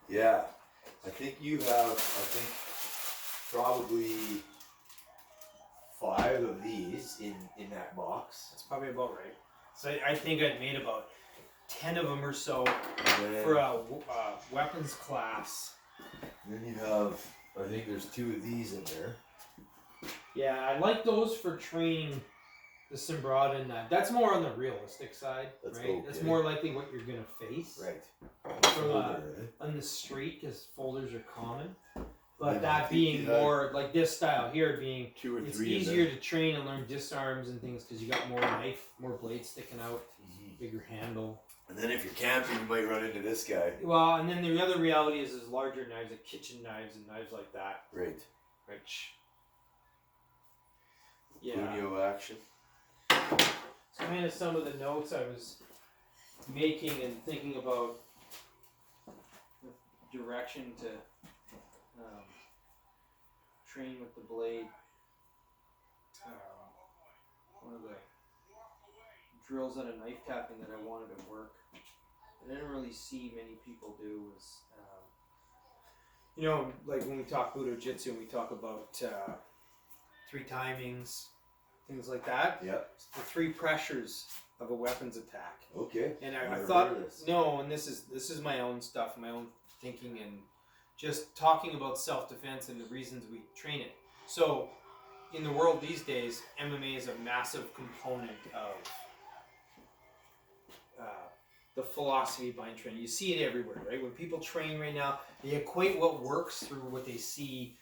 Yeah. I think you have, probably 5 of these in that box. That's probably about right. So I think I'd made about 10 of them or so then, for a weapons class. Then you have, I think there's 2 of these in there. Yeah, I like those for training the Simbrata and that. That's more on the realistic side, That's right? okay. That's more likely what you're going to face. Right. From on the street, because folders are common. But that being more like this style here being 2 or 3. It's easier to train and learn disarms and things because you got more knife, more blades sticking out, bigger handle. And then if you're camping, you might run into this guy. Well, and then the other reality is larger knives, like kitchen knives and knives like that. Right. Which, yeah. Punio action. So kind of some of the notes I was making and thinking about the direction to train with the blade. One of the drills on a knife tapping that I wanted to work, I didn't really see many people do was, like when we talk Budo Jitsu and we talk about 3 timings, things like that. Yep. The 3 pressures of a weapons attack. Okay. And I thought, and this is my own stuff, my own thinking, and just talking about self-defense and the reasons we train it. So, in the world these days, MMA is a massive component of the philosophy behind training. You see it everywhere, right? When people train right now, they equate what works through what they see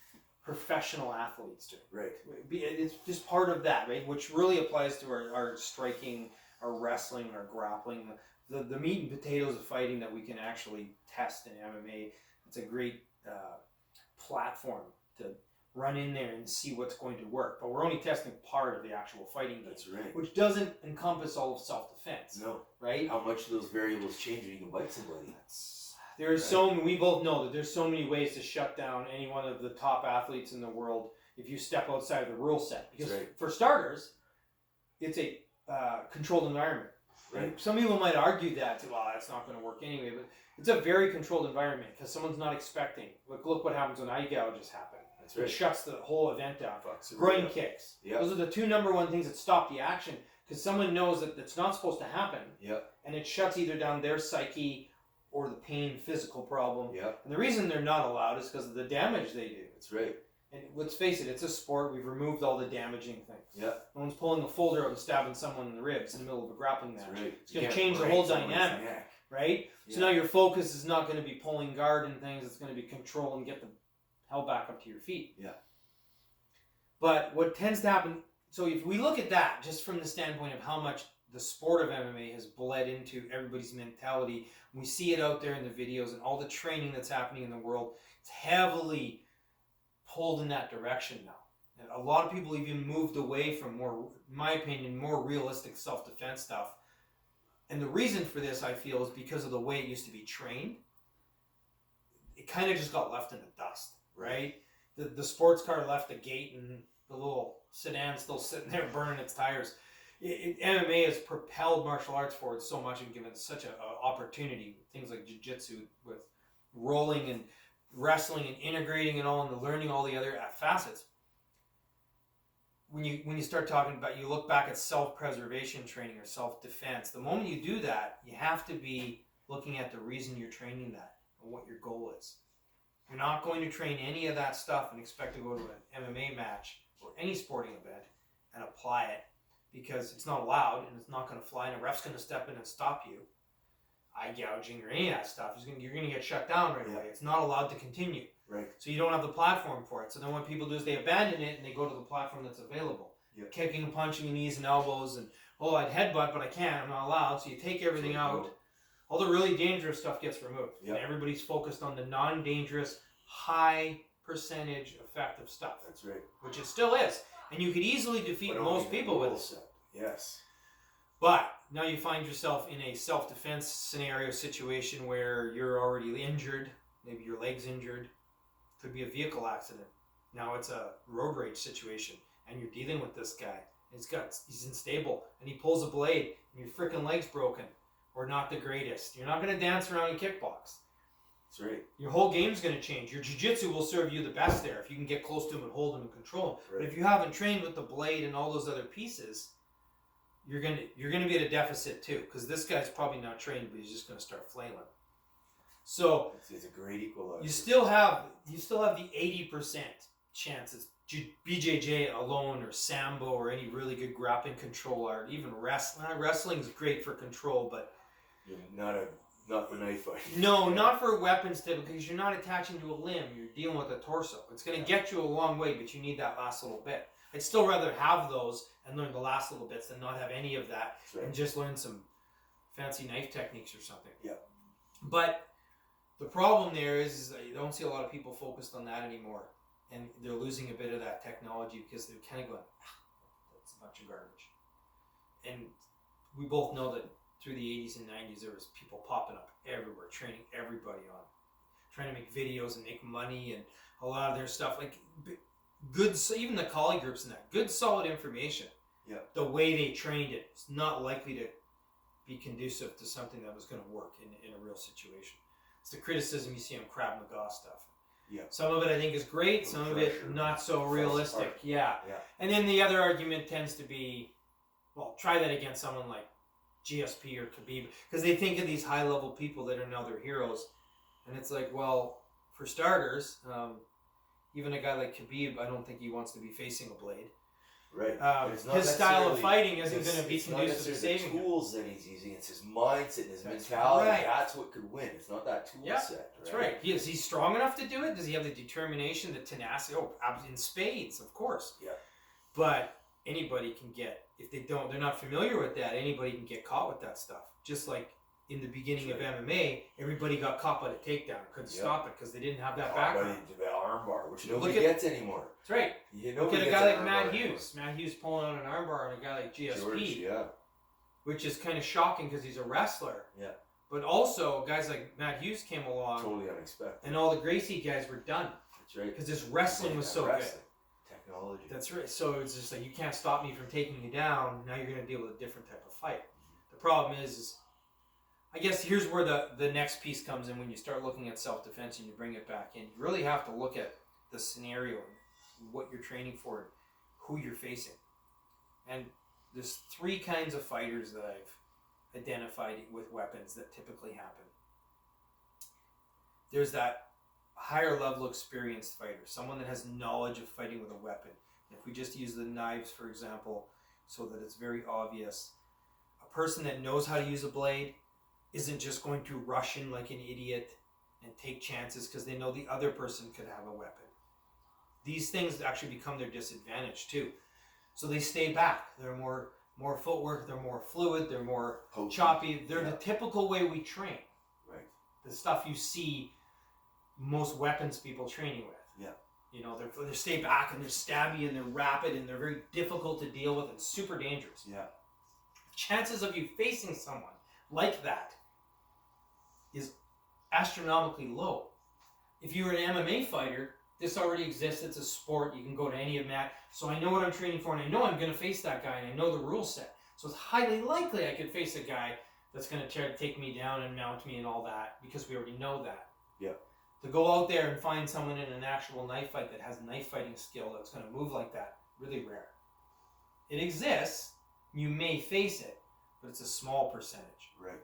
professional athletes doing. Right. It's just part of that, right? Which really applies to our striking, our wrestling, our grappling, the meat and potatoes of fighting that we can actually test in MMA. It's a great platform to run in there and see what's going to work. But we're only testing part of the actual fighting game. That's right. Which doesn't encompass all of self-defense. No. Right? How much do those variables change when you can bite somebody? There's so many, we both know that there's so many ways to shut down any one of the top athletes in the world if you step outside of the rule set. Because for starters, it's a controlled environment. Right? Some people might argue that, well, that's not going to work anyway, but it's a very controlled environment because someone's not expecting. Look what happens when eye gouges happen. That's right. It shuts the whole event down. Groin kicks. Yep. Those are the 2 number 1 things that stop the action because someone knows that it's not supposed to happen. Yep. And it shuts either down their psyche or the pain, physical problem. Yep. And the reason they're not allowed is because of the damage they do. That's right. And let's face it, it's a sport. We've removed all the damaging things. Yep. No one's pulling a folder out and stabbing someone in the ribs in the middle of a grappling match. That's right. It's going to change the whole dynamic. Right? Yeah. So now your focus is not going to be pulling guard and things. It's going to be control and get the hell back up to your feet. Yeah. But what tends to happen, so if we look at that just from the standpoint of how much the sport of MMA has bled into everybody's mentality, we see it out there in the videos and all the training that's happening in the world, it's heavily pulled in that direction now. And a lot of people even moved away from more, in my opinion, more realistic self-defense stuff. And the reason for this, I feel, is because of the way it used to be trained. It kind of just got left in the dust, right? The sports car left the gate and the little sedan still sitting there burning its tires. MMA has propelled martial arts forward so much and given such an opportunity. Things like jiu-jitsu with rolling and wrestling and integrating it all and learning all the other facets. When you start talking about, you look back at self-preservation training or self-defense, the moment you do that, you have to be looking at the reason you're training that and what your goal is. You're not going to train any of that stuff and expect to go to an MMA match or any sporting event and apply it because it's not allowed and it's not going to fly and a ref's going to step in and stop you. Eye gouging or any of that stuff, you're going to get shut down right away. It's not allowed to continue. Right. So you don't have the platform for it. So then what people do is they abandon it and they go to the platform that's available. Yep. Kicking and punching and knees and elbows and, I'd headbutt, but I can't. I'm not allowed. So you take everything out. All the really dangerous stuff gets removed. Yep. And everybody's focused on the non-dangerous, high percentage effective stuff. That's right. Which it still is. And you could easily defeat most people with it. Yes. But now you find yourself in a self-defense scenario situation where you're already injured. Maybe your leg's injured. Could be a vehicle accident. Now it's a road rage situation. And you're dealing with this guy. He's unstable. And he pulls a blade. And your freaking leg's broken. Or not the greatest. You're not going to dance around and kickbox. That's right. Your whole game's going to change. Your jiu-jitsu will serve you the best there if you can get close to him and hold him and control him. Right. But if you haven't trained with the blade and all those other pieces, you're gonna be at a deficit too, because this guy's probably not trained, but he's just going to start flailing. So it's a great equalizer. you still have the 80% chances. BJJ alone, or Sambo, or any really good grappling control art, even wrestling. Wrestling's great for control, but not for knife fighting. no, not for weapons typically, because you're not attaching to a limb. You're dealing with a torso. It's going to get you a long way, but you need that last little bit. I'd still rather have those and learn the last little bits than not have any of that and just learn some fancy knife techniques or something. Yeah. But the problem there is that you don't see a lot of people focused on that anymore. And they're losing a bit of that technology because they're kind of going, that's a bunch of garbage. And we both know that through the 80s and 90s, there was people popping up everywhere, training everybody on, trying to make videos and make money, and a lot of their stuff, like good, even the collie groups and that, good solid information. Yeah. The way they trained it is not likely to be conducive to something that was going to work in a real situation. It's the criticism you see on Krav Maga stuff. Yeah. Some of it I think is great, some of it not so realistic. Yeah. And then the other argument tends to be, well, try that against someone like GSP or Khabib, because they think of these high-level people that are now their heroes, and it's like, well, for starters, even a guy like Khabib, I don't think he wants to be facing a blade. Right. His style of fighting isn't going to be conducive to saving him. The tools that he's using, it's his mindset and his mentality. Right. That's what could win. It's not that tool set. That's right. Is he strong enough to do it? Does he have the determination, the tenacity? Oh, in spades, of course. Yeah. But anybody can get, if they're not familiar with that, anybody can get caught with that stuff. Just like in the beginning of MMA, everybody got caught by the takedown. Couldn't stop it because they didn't have that background. The armbar, which nobody gets anymore. That's right. Look at a guy like Matt Hughes. Matt Hughes pulling out an armbar on a guy like GSP. George, which is kind of shocking because he's a wrestler. Yeah. But also, guys like Matt Hughes came along. Totally unexpected. And all the Gracie guys were done. That's right. Because his wrestling was so good. Technology. That's right. So it's just like, you can't stop me from taking you down. Now you're going to deal with a different type of fight. The problem is I guess here's where the next piece comes in when you start looking at self-defense and you bring it back in. You really have to look at the scenario, what you're training for, who you're facing. And there's three kinds of fighters that I've identified with weapons that typically happen. There's that higher level experienced fighter, someone that has knowledge of fighting with a weapon. If we just use the knives, for example, so that it's very obvious, a person that knows how to use a blade isn't just going to rush in like an idiot and take chances because they know the other person could have a weapon. These things actually become their disadvantage too. So they stay back. They're more footwork, they're more fluid, they're more choppy. They're the typical way we train. Right. The stuff you see most weapons people training with. Yeah. You know, they stay back and they're stabby and they're rapid and they're very difficult to deal with and super dangerous. Yeah. Chances of you facing someone like that is astronomically low. If you're an MMA fighter, this already exists. It's a sport. You can go to any of that. So I know what I'm training for, and I know I'm going to face that guy, and I know the rule set. So it's highly likely I could face a guy that's going to try to take me down and mount me and all that, because we already know that. Yeah. To go out there and find someone in an actual knife fight that has knife fighting skill that's going to move like that, really rare. It exists. You may face it, but it's a small percentage. Right.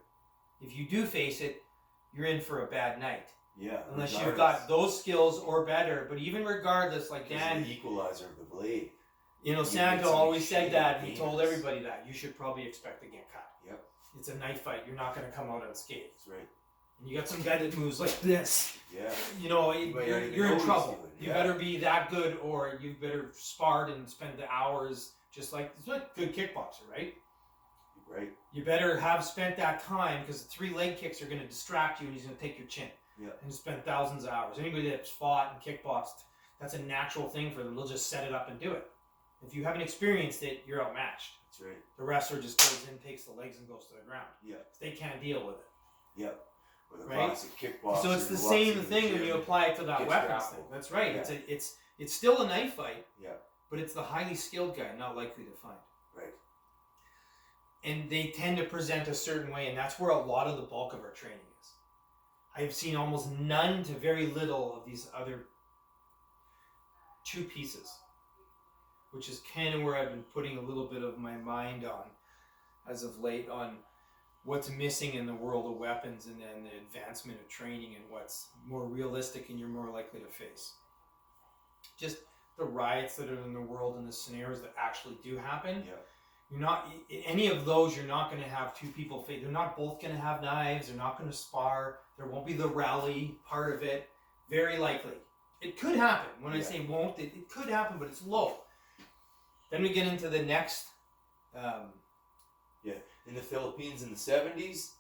If you do face it, you're in for a bad night. Yeah. Unless you've got those skills or better. But even regardless, like Dan, the equalizer of the blade. You know, Santo always said that, and he told everybody that. You should probably expect to get cut. Yep. It's a knife fight. You're not going to come out unscathed. That's right. And you got some guy that moves like this. Yeah. You know, you're in trouble. Yeah. You better be that good, or you better sparred and spend the hours just like good kickboxer, right? Right. You better have spent that time, because the 3 leg kicks are going to distract you and he's going to take your chin. Yeah. And spend thousands of hours. Anybody that's fought and kickboxed, that's a natural thing for them. They'll just set it up and do it. If you haven't experienced it, you're outmatched. That's right. The wrestler just goes in, takes the legs, and goes to the ground. Yeah. They can't deal with it. Yep. With a right? classic kickboxer. So it's the same thing when you apply it to that weapons thing. That's right. Yeah. It's still a knife fight. Yeah. But it's the highly skilled guy not likely to find. Right. And they tend to present a certain way, and that's where a lot of the bulk of our training is. I've seen almost none to very little of these other two pieces, which is kind of where I've been putting a little bit of my mind on as of late, on what's missing in the world of weapons and then the advancement of training and what's more realistic and you're more likely to face. Just the riots that are in the world and the scenarios that actually do happen. Yeah. You're not, any of those, you're not going to have two people fight. They're not both going to have knives. They're not going to spar. There won't be the rally part of it. Very likely. It could happen. When I say won't, it could happen, but it's low. Then we get into the next. In the Philippines in the 70s.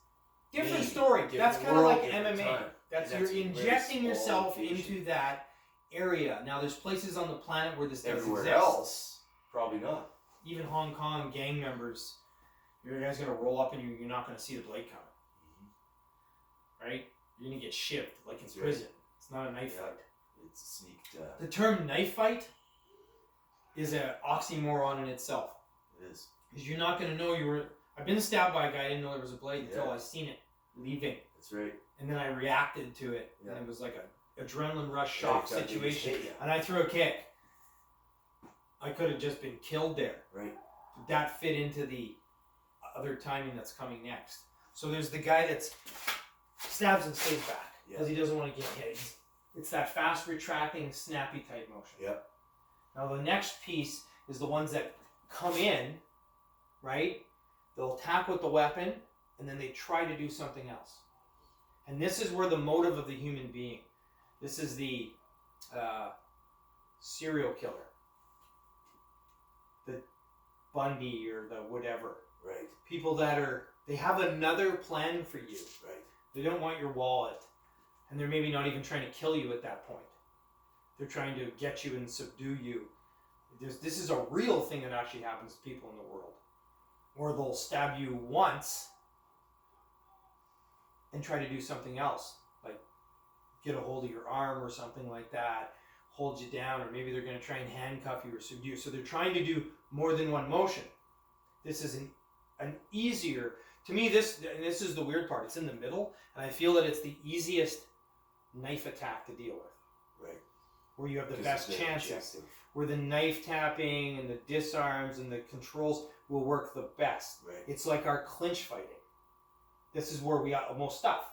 Different story. That's kind of like MMA. That's you're injecting yourself location. into that area. Now, there's places on the planet where this does Everywhere exist. else, probably not. Even Hong Kong gang members, your guy's gonna roll up and you're not gonna see the blade coming. Right? You're gonna get shipped like in prison. It's not a knife fight. It's a sneaked. The term knife fight is an oxymoron in itself. It is. Because you're not gonna know you were. I've been stabbed by a guy. I didn't know there was a blade until I seen it leaving. That's right. And then I reacted to it, and it was like a adrenaline rush shock situation. And I threw a kick. I could have just been killed there. Right. That fit into the other timing that's coming next. So there's the guy that's stabs and stays back because he doesn't want to get hit. It's that fast retracting, snappy type motion. Yep. Now the next piece is the ones that come in, right? They'll attack with the weapon, and then they try to do something else. And this is where the motive of the human being. This is the serial killer. The Bundy or the whatever. Right. People that they have another plan for you. Right. They don't want your wallet. And they're maybe not even trying to kill you at that point. They're trying to get you and subdue you. This is a real thing that actually happens to people in the world. Or they'll stab you once and try to do something else. Like get a hold of your arm or something like that. Hold you down. Or maybe they're going to try and handcuff you or subdue you. So they're trying to do more than one motion. This is an easier... To me, this is the weird part. It's in the middle. And I feel that it's the easiest knife attack to deal with. Right. Where you have the best chances. Where the knife tapping and the disarms and the controls will work the best. Right. It's like our clinch fighting. This is where we got the most stuff.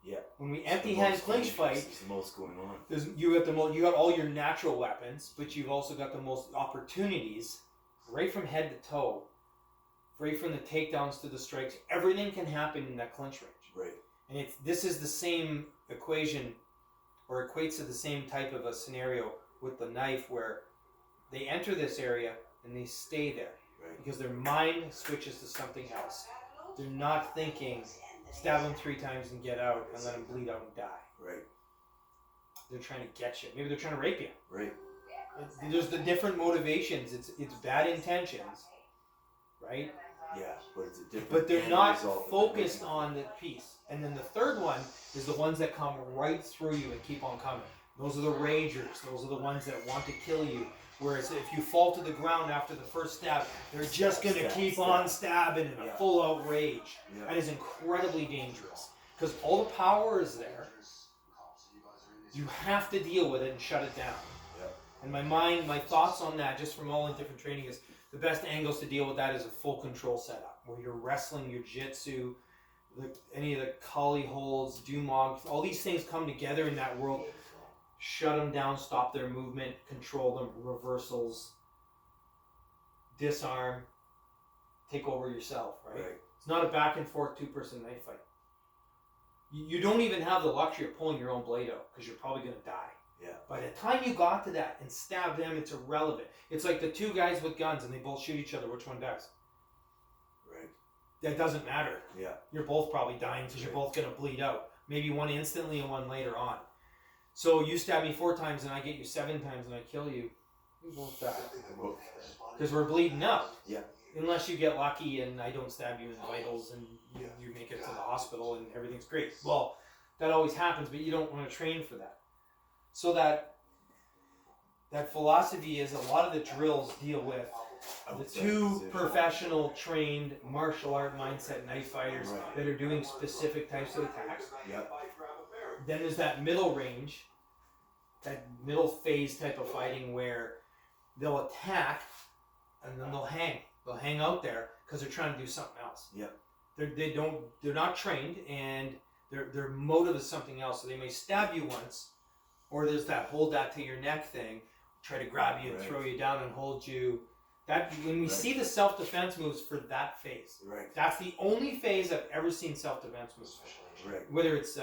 Yeah. When we empty hand clinch fight, there's the most going on. You got all your natural weapons, but you've also got the most opportunities, right from head to toe, right from the takedowns to the strikes. Everything can happen in that clinch range. Right. And this is the same equation, or equates to the same type of a scenario with the knife, where they enter this area and they stay there. Right. Because their mind switches to something else. They're not thinking, stab them 3 times and get out and let them bleed out and die. Right. They're trying to get you. Maybe they're trying to rape you. Right. There's the different motivations. It's bad intentions, right? Yeah, but it's a different. But they're not focused on the piece. And then the third one is the ones that come right through you and keep on coming. Those are the ragers. Those are the ones that want to kill you. Whereas if you fall to the ground after the first stab, they're just going to keep on stabbing in a full out rage. Yeah. That is incredibly dangerous. Because all the power is there. You have to deal with it and shut it down. Yeah. And my thoughts on that, just from all in different training, is the best angles to deal with that is a full control setup. Where you're wrestling, your jitsu, any of the Kali holds, Dumog, all these things come together in that world. Shut them down, stop their movement, control them, reversals, disarm, take over yourself, right? It's not a back and forth 2-person knife fight. You don't even have the luxury of pulling your own blade out because you're probably going to die. Yeah. By the time you got to that and stab them, it's irrelevant. It's like the 2 guys with guns and they both shoot each other. Which one dies? Right. That doesn't matter. Yeah. You're both probably dying because you're both going to bleed out. Maybe one instantly and one later on. So you stab me 4 times and I get you 7 times and I kill you. We both die. Because we're bleeding out. Yeah. Unless you get lucky and I don't stab you in vitals and you make it to the hospital and everything's great. Well, that always happens, but you don't want to train for that. So that philosophy is a lot of the drills deal with the 2 professional trained martial art mindset knife fighters that are doing specific types of attacks. Yep. Then there's that middle range, that middle phase type of fighting where they'll attack and then they'll hang. They'll hang out there because they're trying to do something else. Yep. They're not trained, and their motive is something else. So they may stab you once, or there's that hold that to your neck thing, try to grab you and Right. throw you down and hold you. That when we Right. see the self-defense moves for that phase, Right. that's the only phase I've ever seen self-defense moves. Right. Whether it's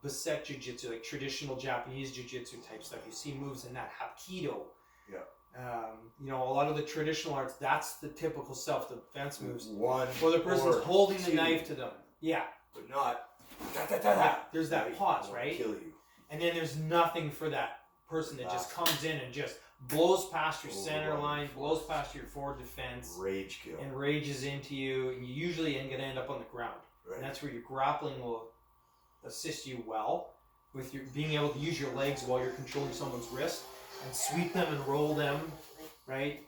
Baset Jiu-Jitsu, like traditional Japanese Jiu-Jitsu type stuff, you see moves in that Hapkido. Yeah. You know, a lot of the traditional arts, that's the typical self-defense moves. One. Where the person's or holding the two, knife to them. Yeah. but not. Yeah, there's that pause, I wanna right? Kill you. And then there's nothing for that person that just comes in and just blows past your center line, blows past your forward defense, Rage kill. and rages into you. And you usually ain't going to end up on the ground. Right. And that's where your grappling will assist you well with your being able to use your legs while you're controlling someone's wrist and sweep them and roll them, right?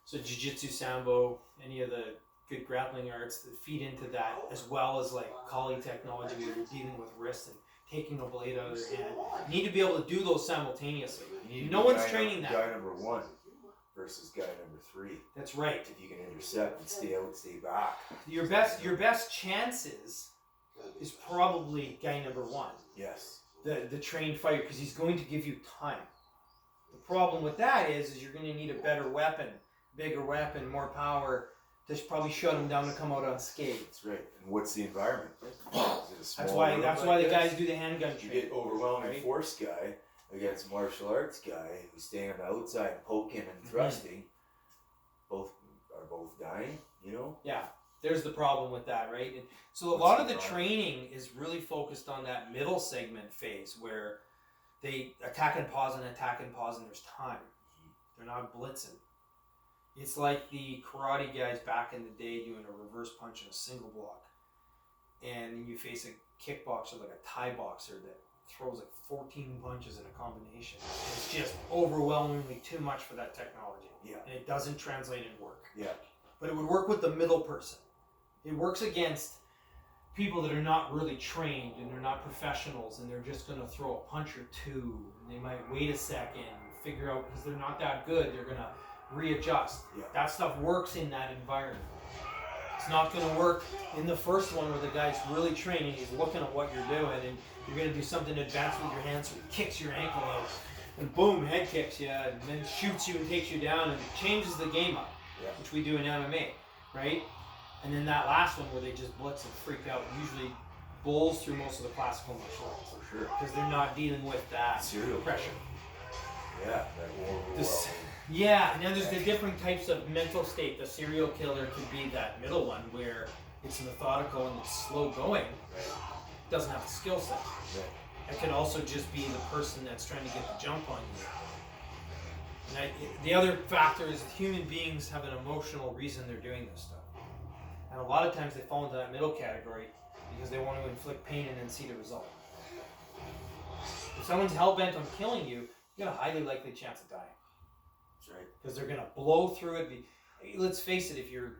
So jiu-jitsu, sambo, any of the good grappling arts that feed into that, as well as like Kali technology where you're dealing with wrists and taking a blade out of their hand. You need to be able to do those simultaneously. You need to No be one's training that. Guy number 1 versus guy number 3. That's right. If you can intercept and stay out, stay back. Your best chances is probably guy number 1. Yes. The trained fighter, because he's going to give you time. The problem with that is you're going to need a better weapon, bigger weapon, more power to probably shut him down to come out unscathed. That's right. And what's the environment? Is it a small That's why room that's like why the this? guys do the handgun You training. get overwhelming right? force guy against martial arts guy who's staying on the outside, poking and thrusting. Both dying. You know. Yeah, there's the problem with that, right? And so a What's lot the of the problem? training is really focused on that middle segment phase where they attack and pause and there's time. They're not blitzing. It's like the karate guys back in the day doing a reverse punch and a single block. And you face a kickboxer like a Thai boxer that throws like 14 punches in a combination. It's just overwhelmingly too much for that technology. Yeah. And it doesn't translate and work. Yeah. But it would work with the middle person. It works against people that are not really trained and they're not professionals and they're just going to throw a punch or two. And they might wait a second, figure out because they're not that good, they're going to readjust. Yeah. That stuff works in that environment. It's not going to work in the first one where the guy's really trained and he's looking at what you're doing and you're going to do something advanced with your hands so he kicks your ankle out and boom, head kicks you and then shoots you and takes you down and changes the game up. Yeah. Which we do in MMA, right? And then that last one where they just blitz and freak out usually bowls through most of the classical martial arts For sure. because they're not dealing with that Serial pressure. Yeah. That overwhelming. Yeah, now there's the different types of mental state. The serial killer could be that middle one where it's methodical and it's slow going, Right. doesn't have the skill set. Right. It could also just be the person that's trying to get the jump on you. And the other factor is that human beings have an emotional reason they're doing this stuff. And a lot of times they fall into that middle category because they want to inflict pain and then see the result. If someone's hell-bent on killing you, you got a highly likely chance of dying. That's right. Because they're going to blow through it. Let's face it, if you're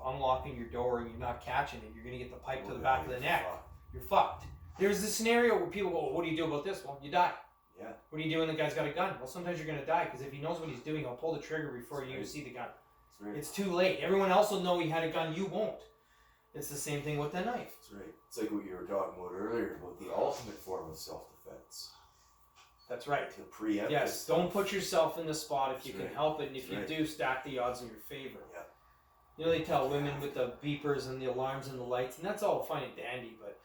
unlocking your door and you're not catching it, you're going to get the pipe to the back of the neck. You're fucked. There's this scenario where people go, well, what do you do about this? Well, you die. Yeah. What do you do when the guy's got a gun? Well, sometimes you're going to die because if he knows what he's doing, he'll pull the trigger before That's you right. see the gun. That's right. It's too late. Everyone else will know he had a gun. You won't. It's the same thing with the knife. That's right. It's like what you were talking about earlier about the ultimate form of self-defense. That's right. To preempt. Yes, this don't stuff. put yourself in the spot if you That's can right. help it. And if That's you right. do, stack the odds in your favor. Yeah. You know, they tell women with the beepers and the alarms and the lights, and that's all fine and dandy, but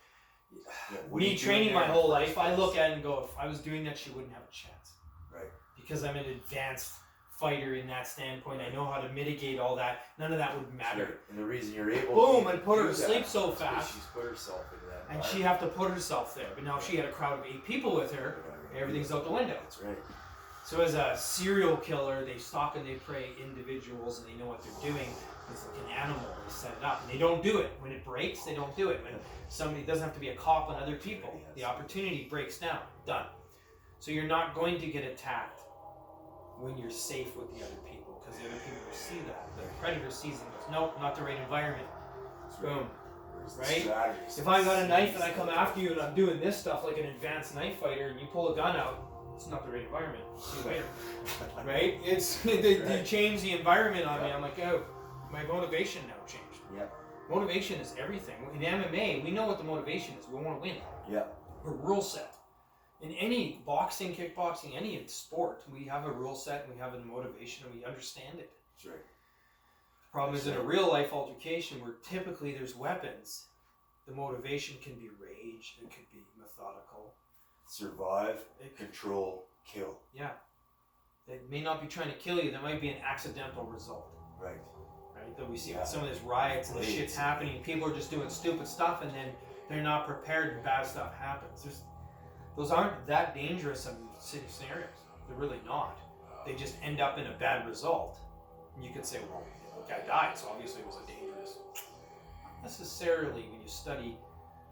Yeah, what are you me doing training there my in the whole first life, I place? look at it and go, if I was doing that, she wouldn't have a chance. Right. Because I'm an advanced fighter in that standpoint. I know how to mitigate all that. None of that would That's matter. right. And the reason you're able Boom, to and put her do to sleep that so is because fast. she's put herself into that And she environment. have to put herself there. But now if she had a crowd of 8 people with her, everything's out the window. That's right. So as a serial killer, they stalk and they prey individuals and they know what they're doing. It's like an animal. They set it up and they don't do it. When it breaks, they don't do it. When somebody doesn't have to be a cop on other people. The opportunity breaks down. Done. So you're not going to get attacked when you're safe with the other people because the other people will see that. The predator sees it and goes, nope, not the right environment. That's right. Boom. right? Strategies. If I got a knife and I come after you and I'm doing this stuff like an advanced knife fighter and you pull a gun out, it's not the right environment. See you later. Right? It's you change the environment on me. I'm like, oh, my motivation now changed. Yeah. Motivation is everything. In MMA, we know what the motivation is. We want to win. Yeah. We're rule set. In any boxing, kickboxing, any sport, we have a rule set and we have a motivation and we understand it. That's right. Problem is in a real life altercation where typically there's weapons, the motivation can be rage, it could be methodical. Survive, control, kill. Yeah. They may not be trying to kill you, there might be an accidental result. Right. Right? That we see with some of these riots and the shit's happening, people are just doing stupid stuff and then they're not prepared and bad stuff happens. Those aren't that dangerous of scenarios. They're really not. They just end up in a bad result. And you could say, well, the guy died, so obviously it was a dangerous. Not necessarily when you study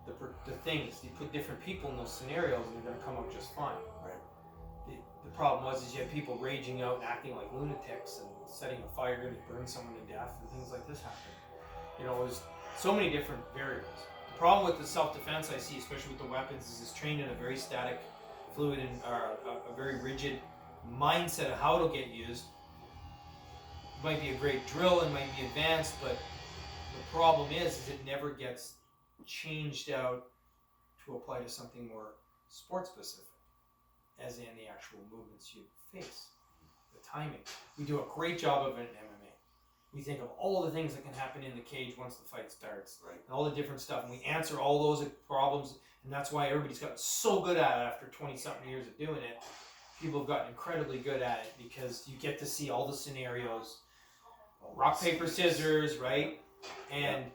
the things. You put different people in those scenarios and they're going to come out just fine. Right. The problem is you have people raging out and acting like lunatics and setting a fire and burn someone to death and things like this happen. You know, there's so many different variables. The problem with the self-defense I see, especially with the weapons, is it's trained in a very static, fluid, and a very rigid mindset of how it'll get used. It might be a great drill and might be advanced, but the problem is it never gets changed out to apply to something more sport-specific, as in the actual movements you face, the timing. We do a great job of it in MMA. We think of all the things that can happen in the cage once the fight starts, right, and all the different stuff, and we answer all those problems, and that's why everybody's gotten so good at it after 20-something years of doing it. People have gotten incredibly good at it because you get to see all the scenarios, rock, paper, scissors, right? And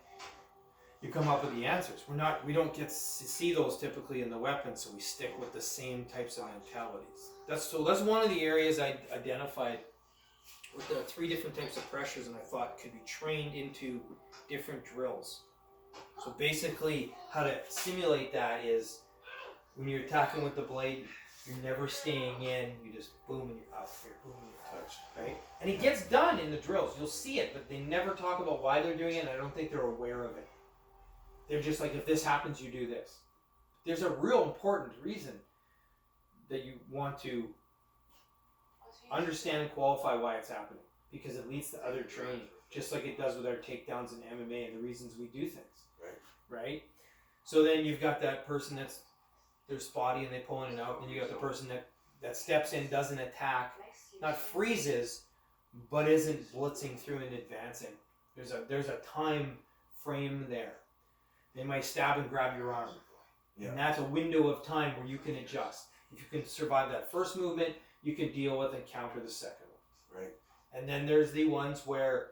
you come up with the answers. We don't get to see those typically in the weapons, so we stick with the same types of mentalities. That's one of the areas I identified with the 3 different types of pressures, and I thought could be trained into different drills. So basically, how to simulate that is when you're attacking with the blade, you're never staying in. You just boom and you're out here, boom and you're touched, right? And it gets done in the drills. You'll see it, but they never talk about why they're doing it, and I don't think they're aware of it. They're just like, if this happens, you do this. There's a real important reason that you want to understand and qualify why it's happening, because it leads to other training, just like it does with our takedowns in MMA and the reasons we do things. Right? So then you've got that person they're spotty and they pull in and out, and you got the person that steps in, doesn't attack, not freezes, but isn't blitzing through and advancing. There's a time frame there. They might stab and grab your arm. Yeah. And that's a window of time where you can adjust. If you can survive that first movement, you can deal with and counter the second one. Right. And then there's the ones where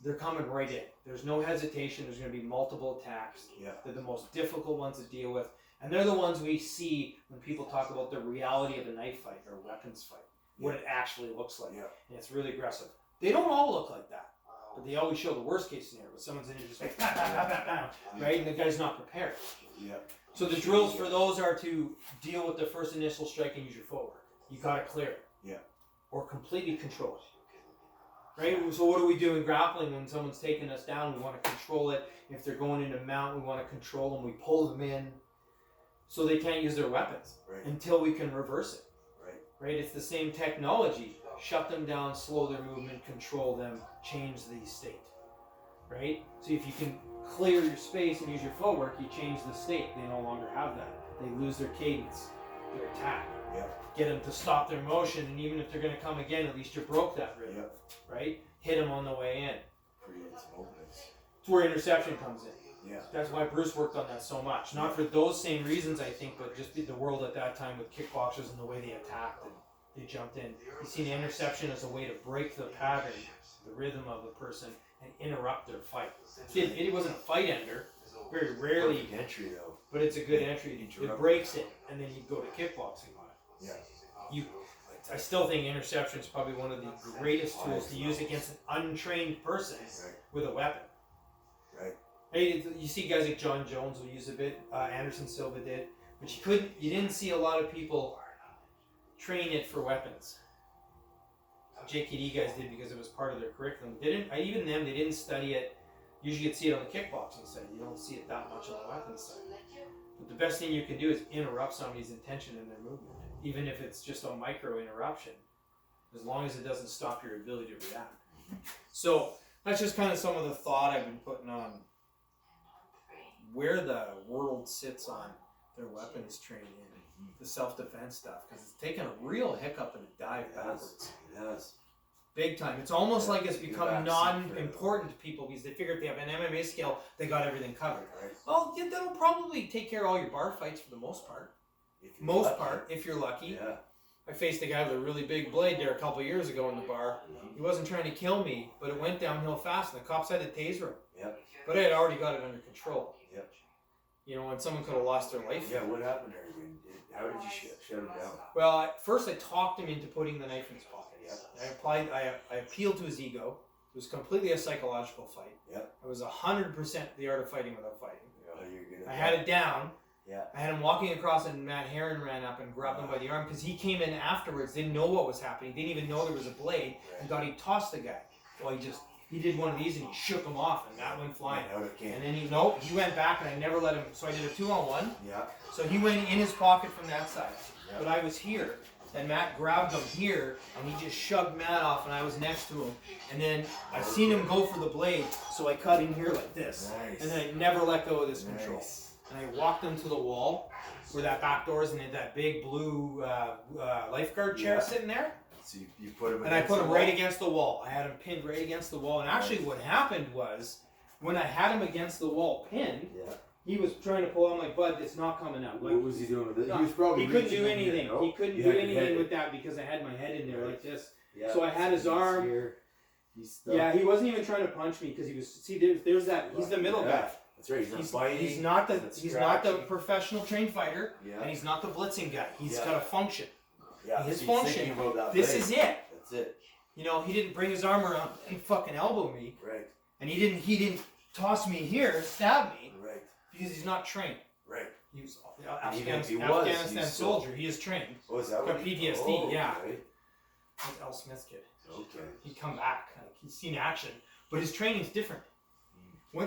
they're coming right in. There's no hesitation. There's going to be multiple attacks. Yeah. They're the most difficult ones to deal with. And they're the ones we see when people talk about the reality of a knife fight or a weapons fight, what it actually looks like. Yeah. And it's really aggressive. They don't all look like that. But they always show the worst case scenario. Someone's in it just like, right? And the guy's not prepared. Yeah. So the drills for those are to deal with the first initial strike and use your footwork. You got to clear it. Yeah. Or completely control it. Right? So what do we do in grappling when someone's taking us down? We want to control it. If they're going into mount, we want to control them. We pull them in so they can't use their weapons until we can reverse it. Right? It's the same technology. Shut them down, slow their movement, control them, change the state. Right? So if you can clear your space and use your footwork, you change the state. They no longer have that. They lose their cadence, their attack. Yeah. Get them to stop their motion, and even if they're going to come again, at least you broke that rhythm. Yep. Right? Hit them on the way in. Creates movements. It's where interception comes in. Yeah. That's why Bruce worked on that so much. Not for those same reasons, I think, but just the world at that time with kickboxers and the way they attacked and they jumped in. You see the interception as a way to break the pattern, the rhythm of the person, and interrupt their fight. It wasn't a fight ender. Very rarely. Perfect entry though. But it's a good entry. It breaks it, and then you go to kickboxing on it. Yeah. I still think interception is probably one of the greatest tools to use against an untrained person with a weapon. Right. Hey, you see guys like John Jones will use a bit. Anderson Silva did, but you didn't see a lot of people train it for weapons. JKD guys did because it was part of their curriculum. They didn't study it, Usually you'd see it on the kickboxing side. You don't see it that much on the weapons side. But the best thing you can do is interrupt somebody's intention in their movement, even if it's just a micro interruption, as long as it doesn't stop your ability to react. So that's just kind of some of the thought I've been putting on where the world sits on their weapons training, the self-defense stuff, because it's taken a real hiccup and a dive backwards. It has. Big time. It's almost like it's become non-important to people because they figure if they have an MMA skill, they got everything covered. Right. Well, yeah, that'll probably take care of all your bar fights for the most part. If you're lucky. Yeah. I faced a guy with a really big blade there a couple of years ago in the bar. He wasn't trying to kill me, but it went downhill fast, and the cops had to taser him. Yep. But I had already got it under control. Yep. You know, and someone could have lost their life. Yeah, what happened there? How did you shut him down? Well, first I talked him into putting the knife in his pocket. Yep. I appealed to his ego. It was completely a psychological fight. Yep. It was 100% the art of fighting without fighting. You're good at I had it down. Yeah. I had him walking across, and Matt Herron ran up and grabbed him by the arm because he came in afterwards, didn't know what was happening, didn't even know there was a blade, and thought he tossed the guy. Well, he did one of these and he shook him off, and that went flying. And then he went back, and I never let him. So I did a 2-on-1. Yeah. So he went in his pocket from that side, Yeah. but I was here. And Matt grabbed him here, and he just shoved Matt off, and I was next to him. And then I seen him go for the blade, so I cut in here like this. Nice. And then I never let go of this control. And I walked him to the wall, where that back door is, and they had that big blue lifeguard chair sitting there. So you put him. And I put him right against the wall. I had him pinned right against the wall. And actually, what happened was, when I had him against the wall pinned, he was trying to pull out my bud. It's not coming out. What was he doing with it? No, he was probably. He couldn't do reaching in anything. there, no? He couldn't do anything with that because I had my head in there like this. Yeah. So I had his arm. Here. Yeah, he wasn't even trying to punch me because he was. See, there's that. He's the middle guy. That's right. He's not fighting. He's not the professional trained fighter, Yeah. and he's not the blitzing guy. He's got a function. Yeah. His so function. About that This blade. is it. That's it. You know, he didn't bring his arm around and fucking elbow me, Right. and he didn't toss me here, stab me, Right. because he's not trained. Right. He was And even if he Afghanistan he's soldier. He is trained. Oh, is that Got what PTSD, yeah. Right. That's Al Smith's kid. Okay. He'd come back. Like, he's seen action, but his training's different.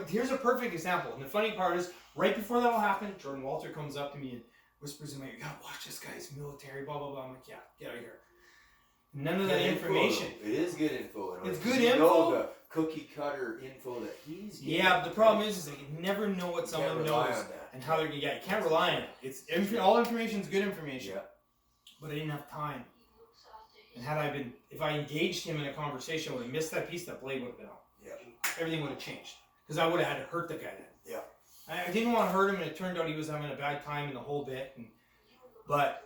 Here's a perfect example. And the funny part is, right before that all happened, Jordan Walter comes up to me and whispers in my ear, "You gotta watch this guy. He's military, blah, blah, blah." I'm like, "Yeah, get out of here." None of that information. It is good info. It's good you info. Know the cookie cutter info that he's getting. Yeah, but the problem is that you never know what someone knows and how they're gonna get. You can't rely on it. It's all information is good information. Yeah. But I didn't have time. And if I engaged him in a conversation, I would have missed that piece. That blade would have been out. Yeah. Everything would have changed because I would have had to hurt the guy then. Yeah. I didn't want to hurt him, and it turned out he was having a bad time in the whole bit. But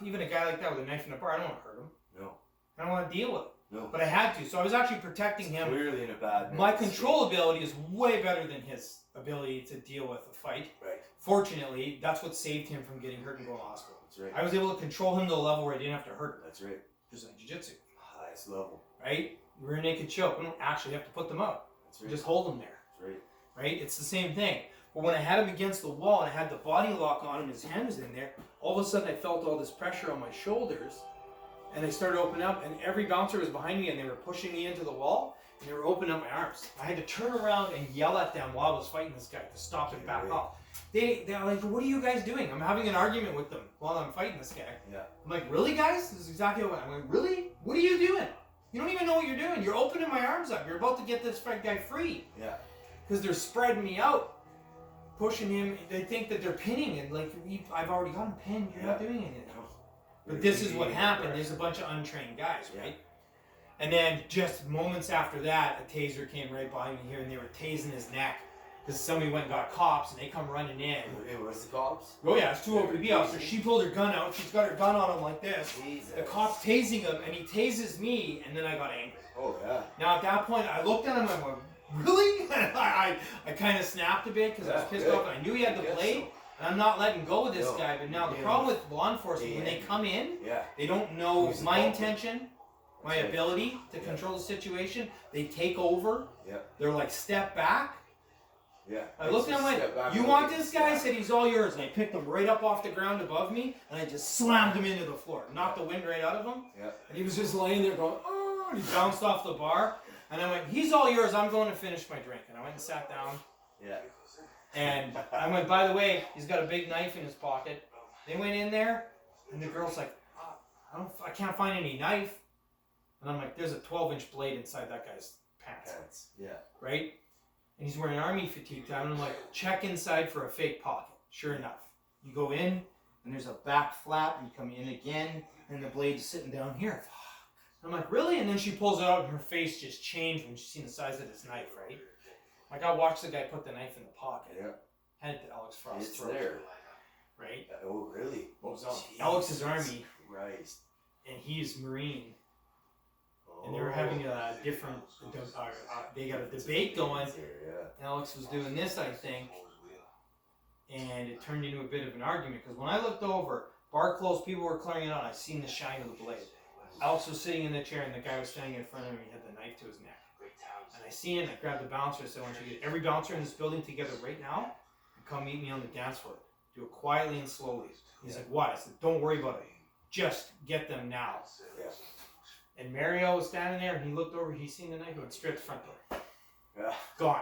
even a guy like that with a knife in the bar, I don't want to hurt him. No. I don't want to deal with it. No. But I had to, so I was actually protecting him. Clearly in a bad. My control ability is way better than his ability to deal with a fight. Right. Fortunately, that's what saved him from getting hurt and going to hospital. That's right. I was able to control him to a level where I didn't have to hurt him. That's right. Just like jiu-jitsu. Highest level. Right? Rear naked choke. We don't actually have to put them up. That's right. Just hold them there. That's right. Right? It's the same thing. But when I had him against the wall and I had the body lock on him, his hand was in there, all of a sudden I felt all this pressure on my shoulders, and they started opening up, and every bouncer was behind me, and they were pushing me into the wall, and they were opening up my arms. I had to turn around and yell at them while I was fighting this guy to stop him back off. They're like, "What are you guys doing?" I'm having an argument with them while I'm fighting this guy. Yeah. I'm like, "Really, guys? This is exactly what I'm like, really? What are you doing? You don't even know what you're doing. You're opening my arms up. You're about to get this guy free." Yeah. Because they're spreading me out, pushing him. They think that they're pinning, and like, I've already got him pinned. You're not doing anything. No. But this is what happened. There's a bunch of untrained guys, right? And then just moments after that, a taser came right behind me here, and they were tasing his neck. Because somebody went and got cops, and they come running in. It was the cops? Oh yeah, it's two OPB officers. She pulled her gun out. She's got her gun on him like this. Jesus. The cop's tasing him, and he tases me, and then I got angry. Oh yeah. Now at that point, I looked at him, and I went, "Really?" I kind of snapped a bit because I was pissed off, and I knew he had the blade. And I'm not letting go of this guy. But now the problem with law enforcement, when they come in, they don't know my intention, my ability to control the situation. They take over. Yeah. They're like, "Step back." Yeah. I looked at him like, "You want this guy?" I said, "He's all yours." And I picked him right up off the ground above me, and I just slammed him into the floor. Knocked the wind right out of him. Yeah. And he was just laying there going, "Oh," and he bounced off the bar. And I went, he's all yours. I'm going to finish my drink. And I went and sat down. Yeah. And I went, by the way, he's got a big knife in his pocket. They went in there, and the girl's like, I can't find any knife. And I'm like, there's a 12-inch blade inside that guy's pants. Yeah. Right? And he's wearing army fatigue time. And I'm like, check inside for a fake pocket. Sure enough. You go in, and there's a back flap. You come in again, and the blade's sitting down here. I'm like, really? And then she pulls it out, and her face just changed when she seen the size of this knife, right? Like, I watched the guy put the knife in the pocket. Yeah. Hand it to Alex Frost's It's throat. there. Right? Oh, really? Alex is Army. Christ. And he's Marine. Oh. And they were having a different, they got a debate going. Yeah. Alex was doing this, I think, and it turned into a bit of an argument. Because when I looked over, bar closed, people were clearing it out. I seen the shine of the blade. Alex was sitting in the chair, and the guy was standing in front of him. He had the knife to his neck. And I seen it, and I grabbed the bouncer. I said, I want you to get every bouncer in this building together right now and come meet me on the dance floor. Do it quietly and slowly. He's like, what? I said, don't worry about it. Just get them now. Yeah. And Mario was standing there, and he looked over. He seen the knife, went straight to the front door. Yeah. Gone.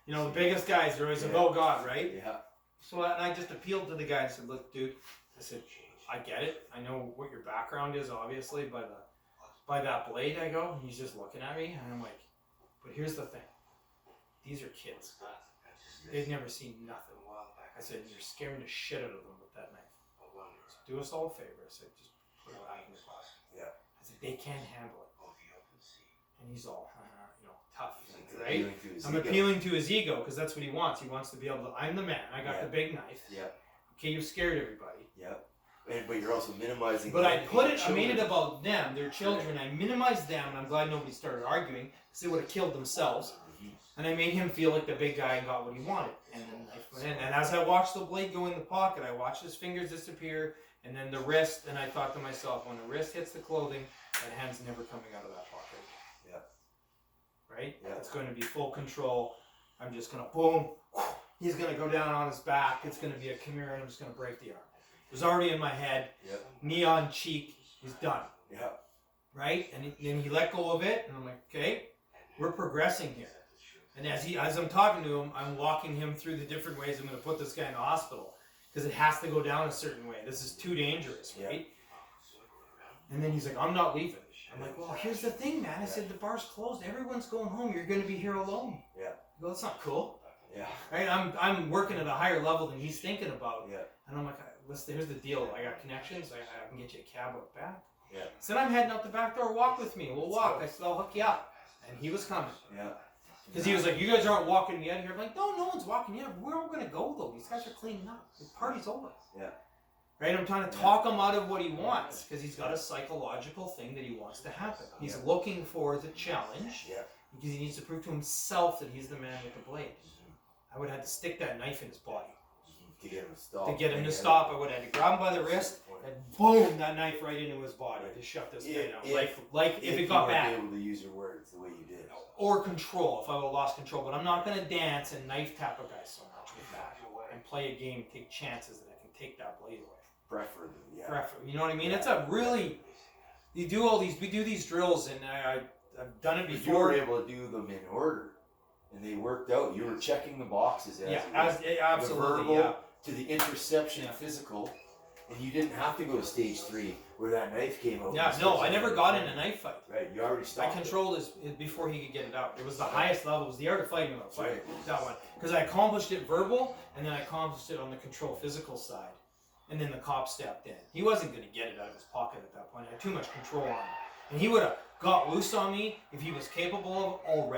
You know, the biggest guys are always about God, right? Yeah. So I just appealed to the guy and said, look, dude, I said, I get it. I know what your background is, obviously, by that blade, I go. And he's just looking at me, and I'm like, but here's the thing. These are kids. They've never seen nothing. I said, you're scaring the shit out of them with that knife. So do us all a favor. I said, just put it out in the closet. Yeah. I said, they can't handle it. And he's all, tough, right? I'm appealing to his ego because that's what he wants. He wants to be able to, I'm the man. I got the big knife. Yeah. Okay, you've scared everybody. Yeah. But you're also minimizing. But I made it about them, their children. I minimized them, and I'm glad nobody started arguing because they would have killed themselves. And I made him feel like the big guy and got what he wanted. And then the knife went in. And as I watched the blade go in the pocket, I watched his fingers disappear, and then the wrist. And I thought to myself, when the wrist hits the clothing, that hand's never coming out of that pocket. Yeah. Right? Yeah. It's going to be full control. I'm just going to boom. He's going to go down on his back. It's going to be a Kimura, and I'm just going to break the arm. It was already in my head. Yep. Knee on cheek. He's done. Yeah. Right? And then he let go of it, and I'm like, okay, we're progressing here. And as I'm talking to him, I'm walking him through the different ways I'm going to put this guy in the hospital because it has to go down a certain way. This is too dangerous, right? And then he's like, I'm not leaving. I'm like, well, here's the thing, man. I said, the bar's closed. Everyone's going home. You're going to be here alone. Yeah. Well, that's not cool. Yeah. Right? I'm working at a higher level than he's thinking about. Yeah. And I'm like, listen, here's the deal. I got connections. I can get you a cab out back. Yeah. Said, I'm heading out the back door. Walk with me. We'll walk. I said, I'll hook you up. And he was coming. Yeah. Because he was like, you guys aren't walking me out of here. I'm like, no one's walking you out. We're all going to go, though. These guys are cleaning up. The party's over. Yeah. Right? I'm trying to talk him out of what he wants because he's got a psychological thing that he wants to happen. He's looking for the challenge because he needs to prove to himself that he's the man with the blade. I would have had to stick that knife in his body. To get him to stop. To get him to stop, I would have had to grab him by the wrist and boom, that knife right into his body to shut this guy down. Like if it got bad. You were able to use your words the way you did. Or control, if I would have lost control. But I'm not going to dance and knife tap a guy so much with that. And play a game, take chances that I can take that blade away. Preferably, yeah. You know what I mean? It's a really, we do these drills, and I've done it before. You were able to do them in order, and they worked out. You were checking the boxes absolutely, the verbal to the interception physical, and you didn't have to go to stage 3 where that knife came out. Yeah, no, I never got in a knife fight. Right, you already stopped. I controlled his before he could get it out. It was the highest level. It was the art of fighting without fighting. That one, because I accomplished it verbal, and then I accomplished it on the control physical side. And then the cop stepped in. He wasn't going to get it out of his pocket at that point. I had too much control on him. And he would have got loose on me if he was capable of already.